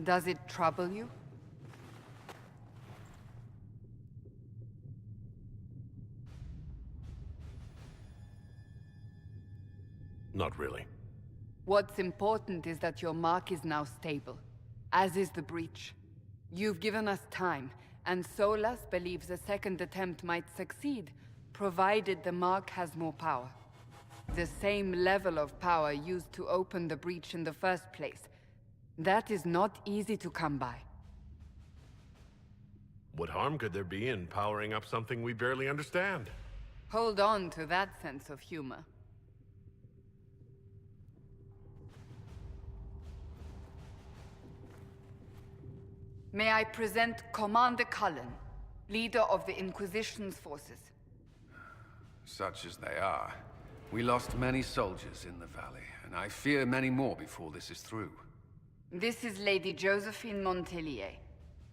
Does it trouble you? Not really. What's important is that your mark is now stable, as is the breach. You've given us time, and Solas believes a second attempt might succeed, provided the mark has more power. The same level of power used to open the breach in the first place. That is not easy to come by. What harm could there be in powering up something we barely understand? Hold on to that sense of humor. May I present Commander Cullen, leader of the Inquisition's forces. Such as they are. We lost many soldiers in the valley, and I fear many more before this is through. This is Lady Josephine Montelier,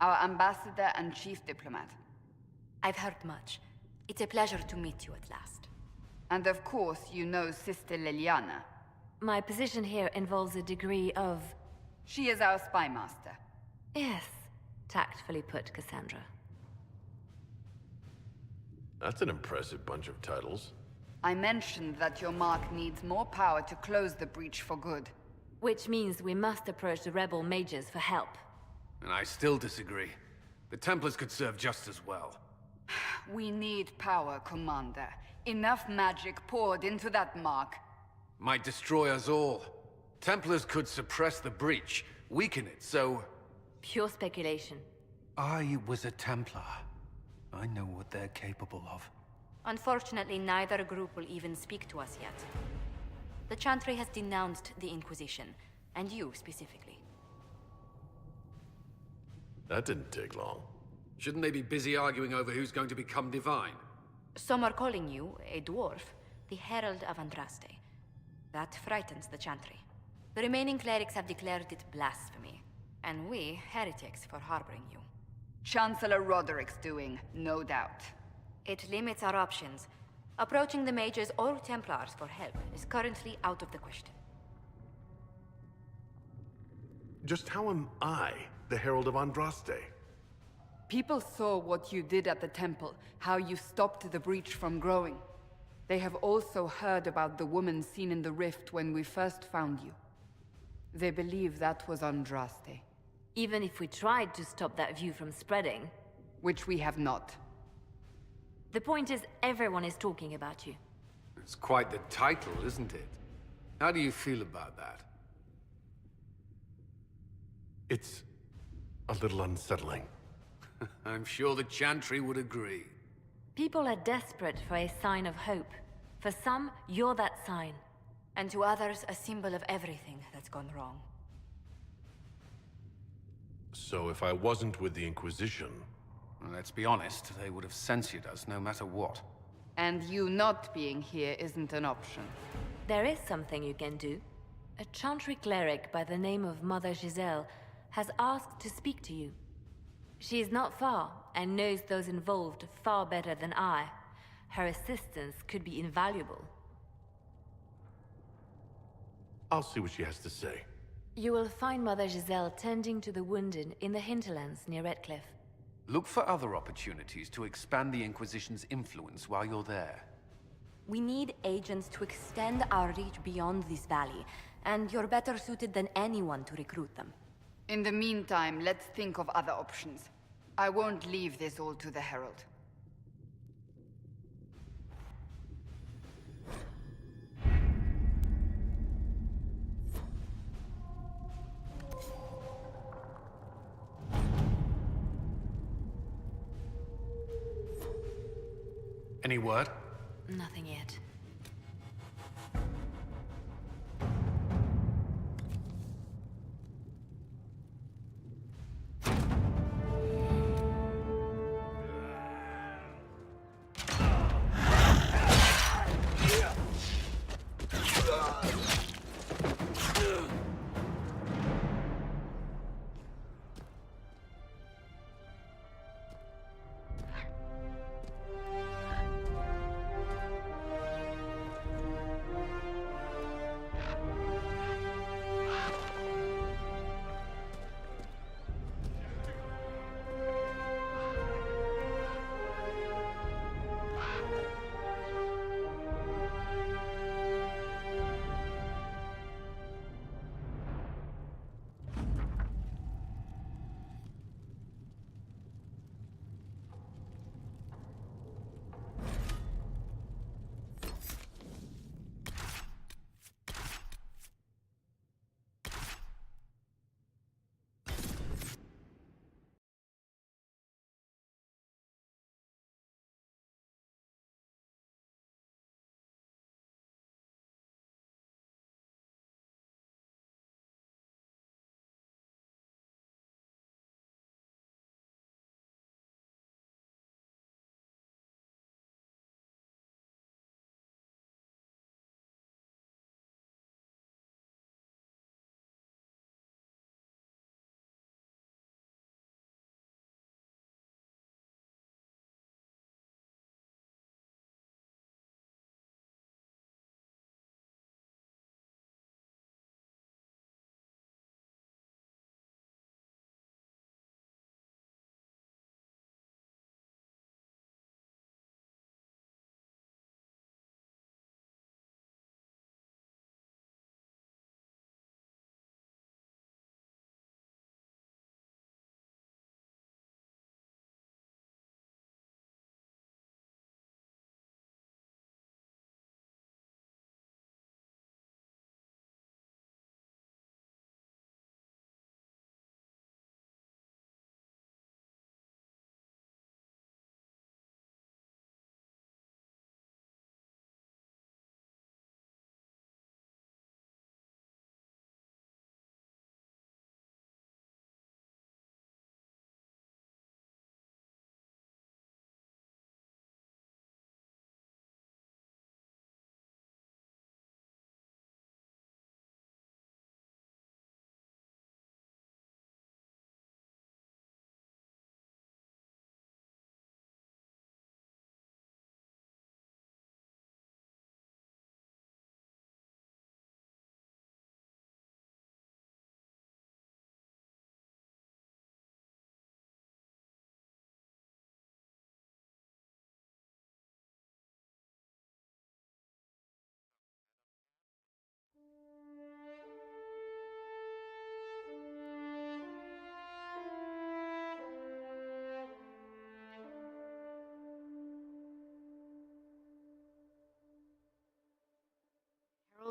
our ambassador and chief diplomat. I've heard much. It's a pleasure to meet you at last. And of course, you know Sister Liliana. My position here involves a degree of... She is our spy master. Yes, tactfully put, Cassandra. That's an impressive bunch of titles. I mentioned that your mark needs more power to close the breach for good. Which means we must approach the rebel mages for help. And I still disagree. The Templars could serve just as well. We need power, Commander. Enough magic poured into that mark. Might destroy us all. Templars could suppress the breach, weaken it, so... Pure speculation. I was a Templar. I know what they're capable of. Unfortunately, neither group will even speak to us yet. The Chantry has denounced the Inquisition, and you specifically. That didn't take long. Shouldn't they be busy arguing over who's going to become divine? Some are calling you, a dwarf, the Herald of Andraste. That frightens the Chantry. The remaining clerics have declared it blasphemy, and we, heretics, for harboring you. Chancellor Roderick's doing, no doubt. It limits our options. Approaching the mages or Templars for help is currently out of the question. Just how am I the Herald of Andraste? People saw what you did at the temple, how you stopped the breach from growing. They have also heard about the woman seen in the rift when we first found you. They believe that was Andraste. Even if we tried to stop that view from spreading... Which we have not. The point is, everyone is talking about you. It's quite the title, isn't it? How do you feel about that? It's a little unsettling. I'm sure the Chantry would agree. People are desperate for a sign of hope. For some, you're that sign. And to others, a symbol of everything that's gone wrong. So if I wasn't with the Inquisition... Well, let's be honest, they would have censored us no matter what. And you not being here isn't an option. There is something you can do. A Chantry cleric by the name of Mother Giselle has asked to speak to you. She is not far, and knows those involved far better than I. Her assistance could be invaluable. I'll see what she has to say. You will find Mother Giselle tending to the wounded in the hinterlands near Redcliffe. Look for other opportunities to expand the Inquisition's influence while you're there. We need agents to extend our reach beyond this valley, and you're better suited than anyone to recruit them. In the meantime, let's think of other options. I won't leave this all to the Herald. Any word? Nothing yet.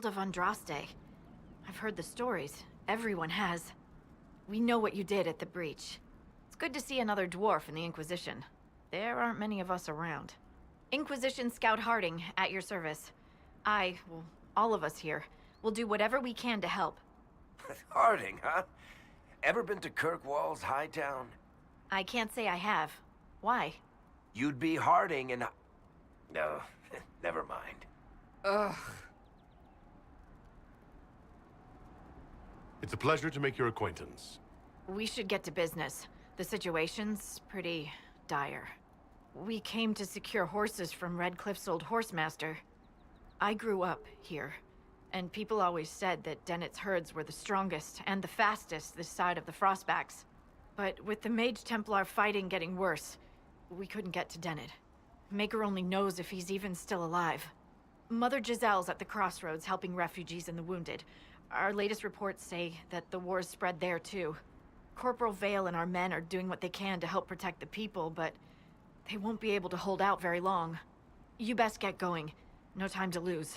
Herald of Andraste. I've heard the stories. Everyone has. We know what you did at the breach. It's good to see another dwarf in the Inquisition. There aren't many of us around. Inquisition Scout Harding, at your service. Well, all of us here, will do whatever we can to help. Harding, huh? Ever been to Kirkwall's Hightown? I can't say I have. Why? You'd be Harding and... No, never mind. Ugh. It's a pleasure to make your acquaintance. We should get to business. The situation's pretty dire. We came to secure horses from Redcliffe's old horsemaster. I grew up here, and people always said that Dennett's herds were the strongest and the fastest this side of the Frostbacks. But with the Mage Templar fighting getting worse, we couldn't get to Dennett. Maker only knows if he's even still alive. Mother Giselle's at the crossroads helping refugees and the wounded. Our latest reports say that the war's spread there too. Corporal Vale and our men are doing what they can to help protect the people, but they won't be able to hold out very long. You best get going. No time to lose.